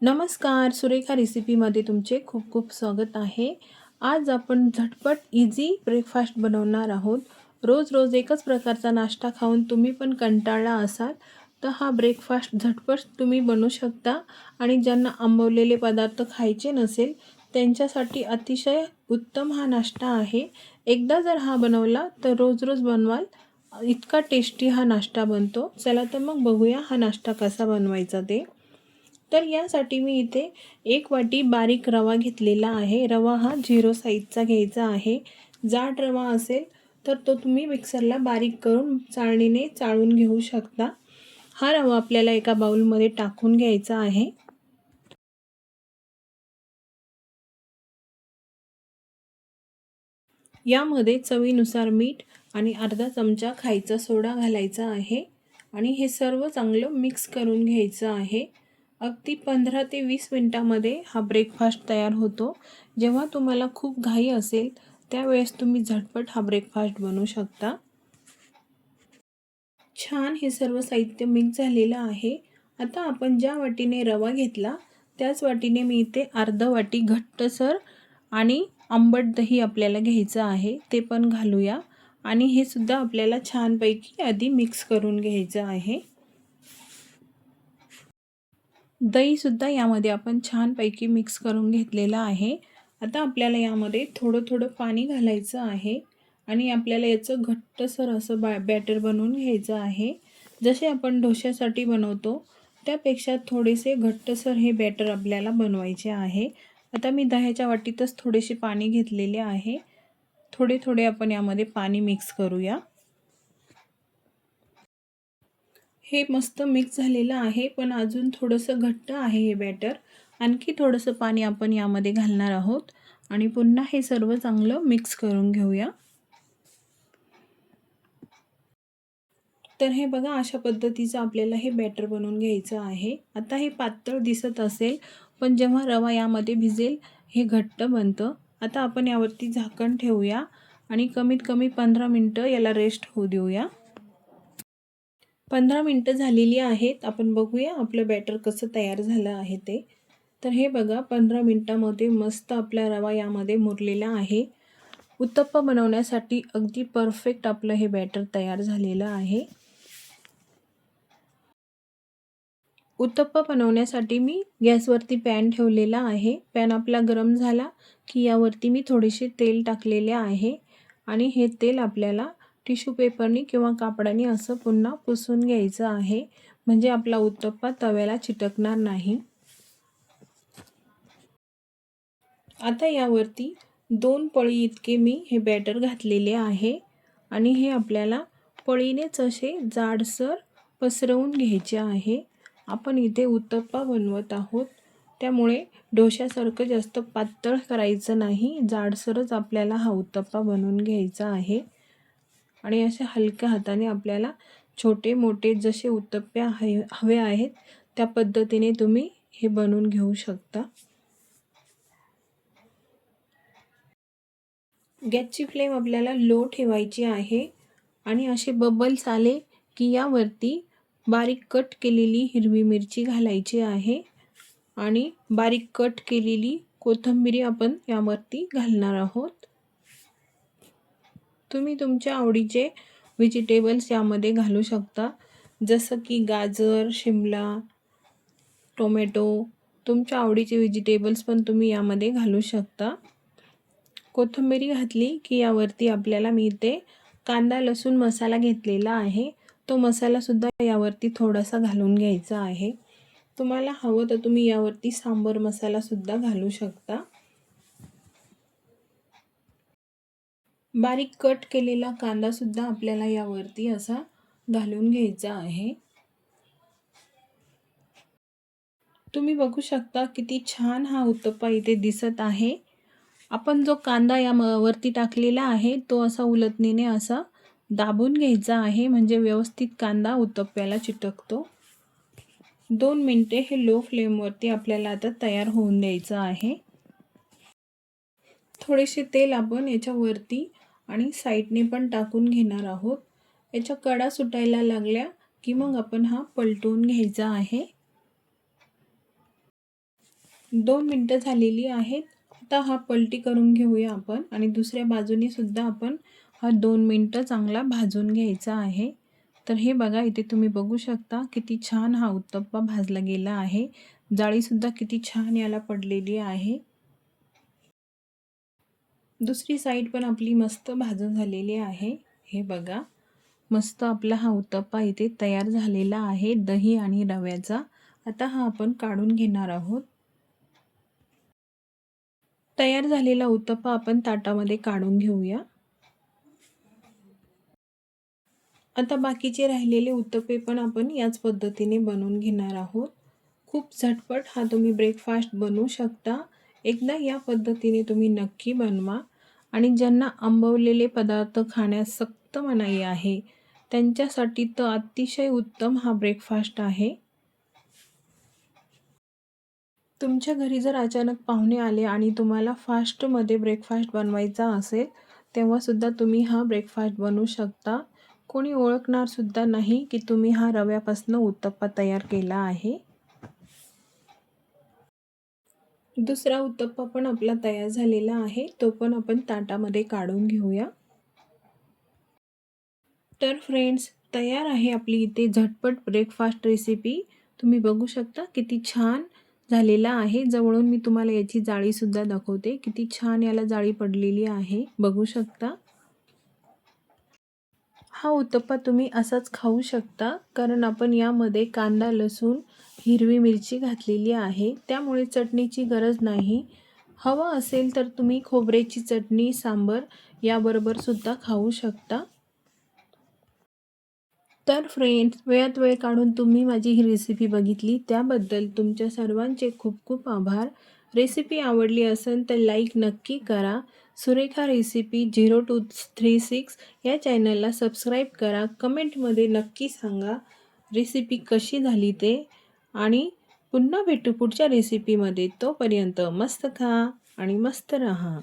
नमस्कार, सुरेखा रेसिपीमध्ये तुमचे खूप खूप स्वागत आहे. आज आपण झटपट इझी ब्रेकफास्ट बनवणार आहोत. रोज रोज एकच प्रकारचा नाश्ता खाऊन तुम्ही पण कंटाळला असाल तर हा ब्रेकफास्ट झटपट तुम्ही बनवू शकता आणि ज्यांना आंबवलेले पदार्थ खायचे नसेल त्यांच्यासाठी अतिशय उत्तम हा नाश्ता आहे. एकदा जर हा बनवला तर रोज रोज बनवाल, इतका टेस्टी हा नाश्ता बनतो. चला तर मग बघूया हा नाश्ता कसा बनवायचा ते. तर यासाठी मी इथे 1 वाटी बारीक रवा घेतलेला आहे. रवा हा 0 साईजचा घ्यायचा आहे. जाड रवा असेल तर तो तुम्ही मिक्सरला बारीक करून चाळणीने चाळून घेऊ शकता. हा रवा आपल्याला एका बाउलमध्ये टाकून घ्यायचा आहे. यामध्ये चवीनुसार मीठ आणि अर्धा चमचा खायचा सोडा घालायचा आहे आणि हे सर्व चांगलं मिक्स करून घ्यायचं आहे. अगदी 15 ते 20 मिनिटामध्ये हा ब्रेकफास्ट तयार होतो. जेव्हा तुम्हाला खूप घाई असेल त्यावेळेस तुम्ही झटपट हा ब्रेकफास्ट बनवू शकता. छान हे सर्व साहित्य मिक्स झालेलं आहे. आता आपण ज्या वाटीने रवा घेतला त्याच वाटीने मी इथे अर्धा वाटी घट्टसर आणि आंबट दही आपल्याला घ्यायचं आहे, ते पण घालूया आणि हे सुद्धा आपल्याला छानपैकी आधी मिक्स करून घ्यायचं आहे. दहीसुद्धा यामध्ये आपण छानपैकी मिक्स करून घेतलेलं आहे. आता आपल्याला यामध्ये थोडं थोडं पाणी घालायचं आहे आणि आपल्याला याचं घट्टसर असं बॅटर बनवून घ्यायचं आहे. जसे आपण डोश्यासाठी बनवतो त्यापेक्षा थोडेसे घट्टसर हे बॅटर आपल्याला बनवायचे आहे. आता मी दह्याच्या वाटीतच थोडेसे पाणी घेतलेले आहे. थोडे थोडे आपण यामध्ये पाणी मिक्स करूया. हे मस्त मिक्स झालेलं आहे, पण अजून थोडंसं घट्ट आहे हे बॅटर. आणखी थोडंसं पाणी आपण यामध्ये घालणार आहोत आणि पुन्हा हे सर्व चांगलं मिक्स करून घेऊया. तर हे बघा, अशा पद्धतीचं आपल्याला हे बॅटर बनवून घ्यायचं आहे. आता हे पातळ दिसत असेल, पण जेव्हा रवा यामध्ये भिजेल हे घट्ट बनतं. आता आपण यावरती झाकण ठेवूया आणि कमीत कमी 15 मिनटं याला रेस्ट होऊ देऊया. 15 मिनटं झालेली आहेत. आपण बघूया आपलं बॅटर कसं तयार झालं आहे ते. तर हे बघा, 15 मिनटामध्ये मस्त आपला रवा यामध्ये मुरलेला आहे. उत्तप्पा बनवण्यासाठी अगदी परफेक्ट आपलं हे बॅटर तयार झालेलं आहे. उत्तप्पा बनवण्यासाठी मी गॅसवरती पॅन ठेवलेला आहे. पॅन आपला गरम झाला की यावरती मी थोडेसे तेल टाकलेले आहे आणि हे तेल आपल्याला टिश्यू पेपरनी किंवा कापडाने असं पुन्हा पुसून घ्यायचं आहे, म्हणजे आपला उत्तप्पा तव्याला चिटकणार नाही. आता यावरती 2 पळी इतके मी हे बॅटर घातलेले आहे आणि हे आपल्याला पळीनेच असे जाडसर पसरवून घ्यायचे आहे. आपण इथे उत्तप्पा बनवत आहोत त्यामुळे डोश्यासारखं जास्त पातळ करायचं नाही, जाडसरच आपल्याला हा उत्तप्पा बनवून घ्यायचा आहे. आणि अशा हलक्या हाताने आपल्याला छोटे मोठे जसे उत्तप्पे हवे आहेत त्या पद्धतीने तुम्ही हे बनवून घेऊ शकता. गॅसची फ्लेम आपल्याला लो ठेवायची आहे आणि असे बबल्स आले की यावरती बारीक कट केलेली हिरवी मिरची घालायची आहे आणि बारीक कट केलेली कोथिंबीर आपण यावरती घालणार आहोत. तुम्ही तुमच्या आवडीचे व्हेजिटेबल्स यामध्ये घालू शकता, जसं की गाजर, शिमला, टोमॅटो. तुमच्या आवडीचे व्हेजिटेबल्स पण तुम्ही यामध्ये घालू शकता. कोथिंबीर घातली की यावरती आपल्याला मी इथे कांदा लसूण मसाला घेतलेला आहे, तो मसालासुद्धा यावरती थोडासा घालून घ्यायचा आहे. तुम्हाला हवं तर तुम्ही यावरती सांबर मसालासुद्धा घालू शकता. बारीक कट केलेला कांदासुद्धा आपल्याला यावरती असा घालून घ्यायचा आहे. तुम्ही बघू शकता किती छान हा उत्तप्पा इथे दिसत आहे. आपण जो कांदा यावरती टाकलेला आहे तो असा उलटणीने असा दाबून घ्यायचा आहे, म्हणजे व्यवस्थित कांदा उत्तप्प्याला चिटकतो. 2 मिनिटे हे लो फ्लेमवरती आपल्याला आता तयार होऊन द्यायचं आहे. थोडेसे तेल आपण याच्यावरती आणि साईडने पण टाकून घेणार आहोत. याच्या कडा सुटायला लागल्या की मग आपण हा पलटवून घ्यायचा आहे. 2 मिनटं झालेली आहेत. आता हा पलटी करून घेऊया आपण आणि दुसऱ्या बाजूने सुद्धा आपण हा 2 मिनटं चांगला भाजून घ्यायचा आहे. तर हे बघा, इथे तुम्ही बघू शकता किती छान हा उत्तप्पा भाजला गेला आहे. जाळीसुद्धा किती छान याला पडलेली आहे. दुसरी साईड पण आपली मस्त भाजून झालेली आहे. हे बघा, मस्त आपला हा उत्तप्पा इथे तयार झालेला आहे दही आणि रव्याचा. आता हा आपण काढून घेणार आहोत. तयार झालेला उत्तप्पा आपण ताटामध्ये काढून घेऊया. आता बाकीचे राहिलेले उत्तप्पे पण आपण याच पद्धतीने बनवून घेणार आहोत. खूप झटपट हा तुम्ही ब्रेकफास्ट बनवू शकता. एकदा या पद्धतीने तुम्ही नक्की बनवा आणि ज्यांना आंबवलेले पदार्थ खाण्यास सक्त मनाई आहे, त्यांच्यासाठी तर अतिशय उत्तम हा ब्रेकफास्ट आहे. तुमच्या घरी जर अचानक पाहुणे आले आणि तुम्हाला फास्टमध्ये ब्रेकफास्ट बनवायचा असेल, तेव्हासुद्धा तुम्ही हा ब्रेकफास्ट बनवू शकता. कोणी ओळखणारसुद्धा नाही की तुम्ही हा रव्यापासून उत्तप्पा तयार केला आहे. दुसरा उत्तप्पा पण आपला तयार झालेला आहे. तो पण आपण ताटामध्ये काढून घेऊया. तर फ्रेंड्स, तयार आहे आपली इथे झटपट ब्रेकफास्ट रेसिपी. तुम्ही बघू शकता किती छान झालेला आहे. जवळून मी तुम्हाला याची जाळीसुद्धा दाखवते. किती छान याला जाळी पडलेली आहे, बघू शकता. हा उत्तप्पा तुम्ही असाच खाऊ शकता, कारण आपण यामध्ये कांदा, लसूण, हिरवी मिरची घातलेली आहे. त्यामुळे चटणीची गरज नाही. हवं असेल तर तुम्ही खोबऱ्याची चटणी, सांबर याबरोबर सुद्धा खाऊ शकता. तर फ्रेंड्स, वेळात वेळ काढून तुम्ही माझी ही रेसिपी बघितली त्याबद्दल तुमच्या सर्वांचे खूप खूप आभार. रेसिपी आवडली असेल तर लाईक नक्की करा. सुरेखा रेसिपी 0236 या चॅनलला सबस्क्राईब करा. कमेंटमध्ये नक्की सांगा रेसिपी कशी झाली ते. आणि पुन्हा भेटू पुढच्या रेसिपीमध्ये. तोपर्यंत मस्त खा आणि मस्त रहा.